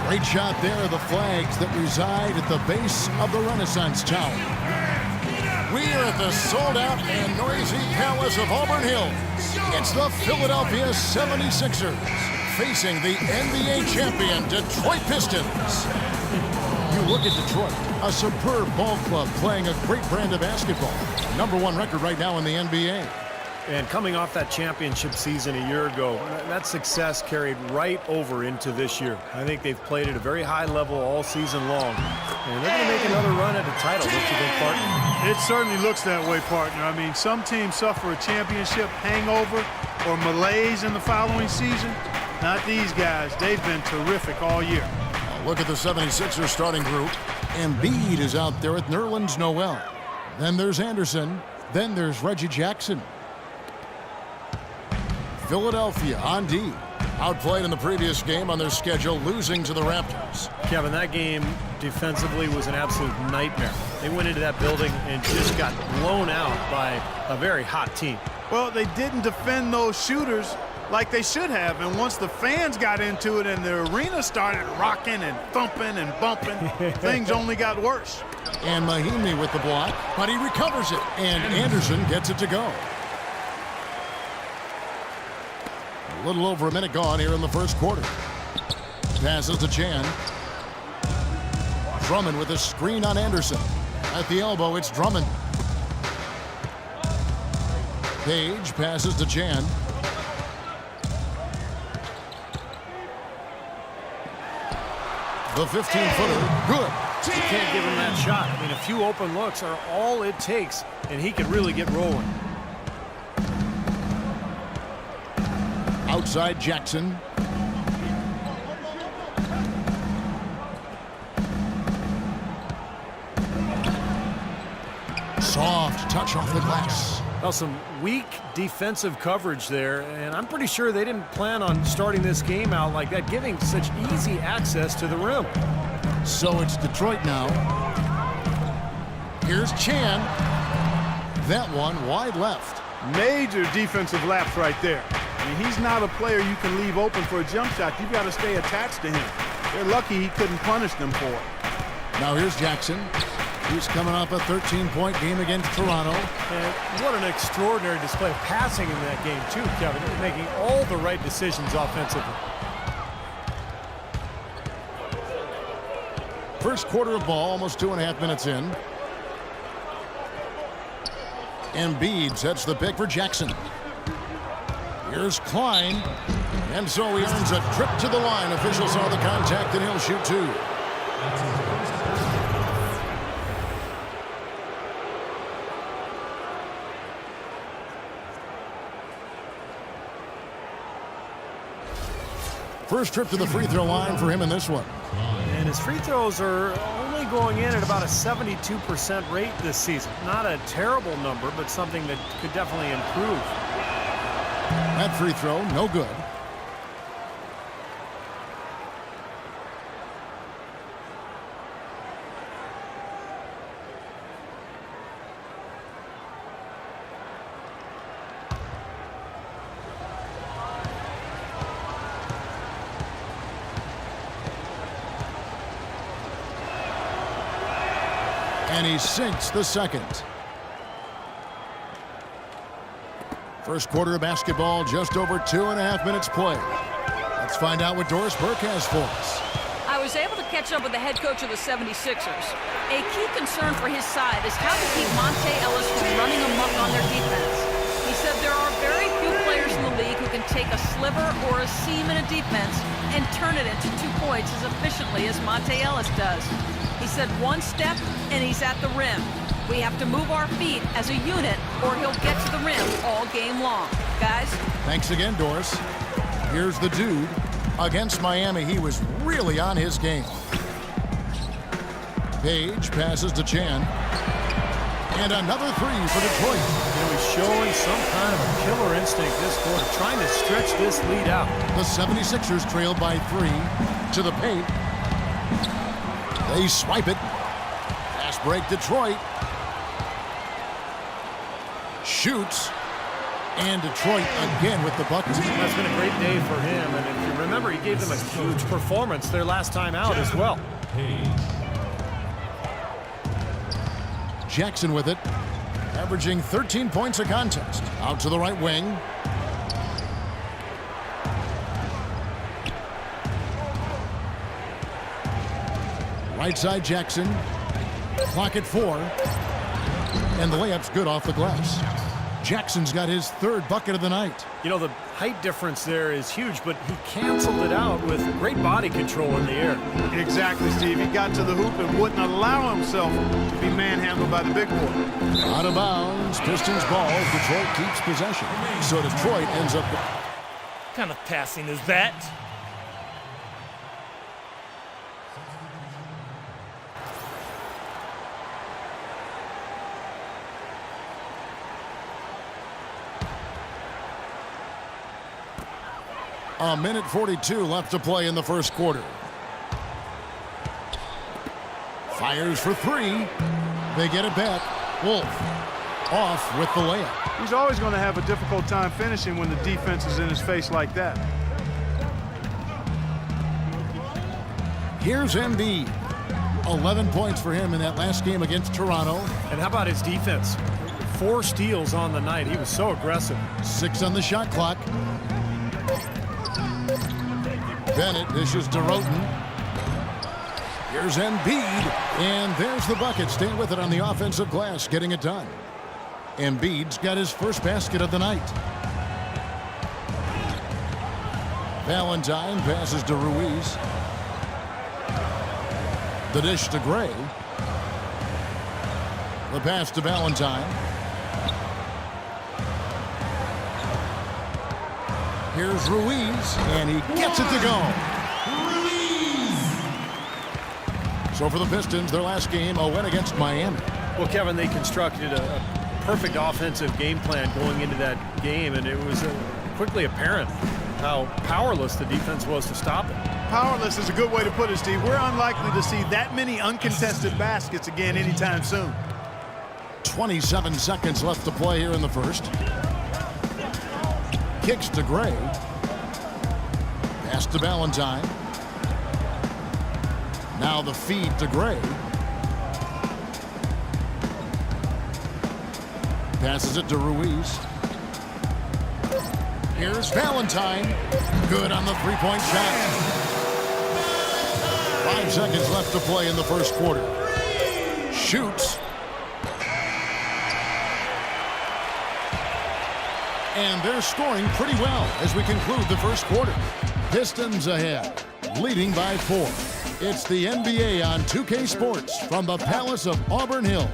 Great shot there of the flags that reside at the base of the Renaissance Tower. We are at the sold-out and noisy Palace of Auburn Hills. It's the Philadelphia 76ers facing the NBA champion Detroit Pistons. You look at Detroit, a superb ball club playing a great brand of basketball. #1 record right now in the NBA. And coming off that championship season a year ago, that success carried right over into this year. I think they've played at a very high level all season long. And they're going to make another run at a title, don't you think, partner? It certainly looks that way, partner. I mean, some teams suffer a championship hangover or malaise in the following season. Not these guys. They've been terrific all year. Look at the 76ers starting group. Embiid is out there with Nerlens Noel. Then there's Anderson. Then there's Reggie Jackson. Philadelphia on D. Outplayed in the previous game on their schedule, losing to the Raptors. Kevin, that game defensively was an absolute nightmare. They went into that building and just got blown out by a very hot team. Well, they didn't defend those shooters like they should have. And once the fans got into it and the arena started rocking and thumping and bumping, things only got worse. And Mahinmi with the block, but he recovers it. And Anderson gets it to go. A little over a minute gone here in the first quarter. Passes to Chan. Drummond with a screen on Anderson. At the elbow, it's Drummond. Page passes to Chan. The 15-footer, good. You can't give him that shot. I mean, a few open looks are all it takes, and he could really get rolling. Outside Jackson. Soft touch off the glass. Well, some weak defensive coverage there, and I'm pretty sure they didn't plan on starting this game out like that, giving such easy access to the rim. So it's Detroit now. Here's Chan. That one wide left. Major defensive lapse right there. I mean, he's not a player you can leave open for a jump shot. You've got to stay attached to him. They're lucky he couldn't punish them for it. Now here's Jackson. He's coming off a 13-point game against Toronto. And what an extraordinary display of passing in that game, too, Kevin. He's making all the right decisions offensively. First quarter of ball, almost 2.5 minutes in. Embiid sets the pick for Jackson. Here's Klein. And so he earns a trip to the line. Officials saw the contact, and he'll shoot two. First trip to the free throw line for him in this one. And his free throws are only going in at about a 72% rate this season. Not a terrible number, but something that could definitely improve. That free throw, no good. And he sinks the second. First quarter of basketball, just over 2.5 minutes played. Let's find out what Doris Burke has for us. I was able to catch up with the head coach of the 76ers. A key concern for his side is how to keep Monta Ellis from running amok on their defense. He said there are very few players in the league who can take a sliver or a seam in a defense and turn it into 2 points as efficiently as Monta Ellis does. He said one step and he's at the rim. We have to move our feet as a unit or he'll get to the rim all game long. Guys? Thanks again, Doris. Here's the dude. Against Miami, he was really on his game. Page passes to Chan. And another three for Detroit. You know, he's showing some kind of a killer instinct this quarter, trying to stretch this lead out. The 76ers trailed by 3 to the paint. They swipe it. Fast break, Detroit. Shoots. And Detroit again with the bucket. That's been a great day for him. And if you remember, he gave them a huge performance their last time out as well. Jackson with it, averaging 13 points a contest. Out to the right wing. Right side Jackson. Clock at 4. And the layup's good off the glass. Jackson's got his third bucket of the night. You know, the height difference there is huge, but he canceled it out with great body control in the air. Exactly, Steve. He got to the hoop and wouldn't allow himself to be manhandled by the big boy. Out of bounds, Pistons ball. Detroit keeps possession. So Detroit ends up... What kind of passing is that? A minute 42 left to play in the first quarter. Fires for 3. They get it back. Wolf off with the layup. He's always going to have a difficult time finishing when the defense is in his face like that. Here's Embiid. 11 points for him in that last game against Toronto. And how about his defense? 4 steals on the night. He was so aggressive. 6 on the shot clock. Bennett dishes to Roten. Here's Embiid, and there's the bucket. Staying with it on the offensive glass, getting it done. Embiid's got his first basket of the night. Valentine passes to Ruiz. The dish to Gray. The pass to Valentine. Here's Ruiz, and he gets it to go. So for the Pistons, their last game, a win against Miami. Well, Kevin, they constructed a perfect offensive game plan going into that game, and it was quickly apparent how powerless the defense was to stop it. Powerless is a good way to put it, Steve. We're unlikely to see that many uncontested baskets again anytime soon. 27 seconds left to play here in the first. Kicks to Gray. Pass to Valentine. Now the feed to Gray. Passes it to Ruiz. Here's Valentine. Good on the three-point shot. 5 seconds left to play in the first quarter. Shoots. And they're scoring pretty well as we conclude the first quarter. Pistons ahead, leading by 4. It's the NBA on 2K Sports from the Palace of Auburn Hills.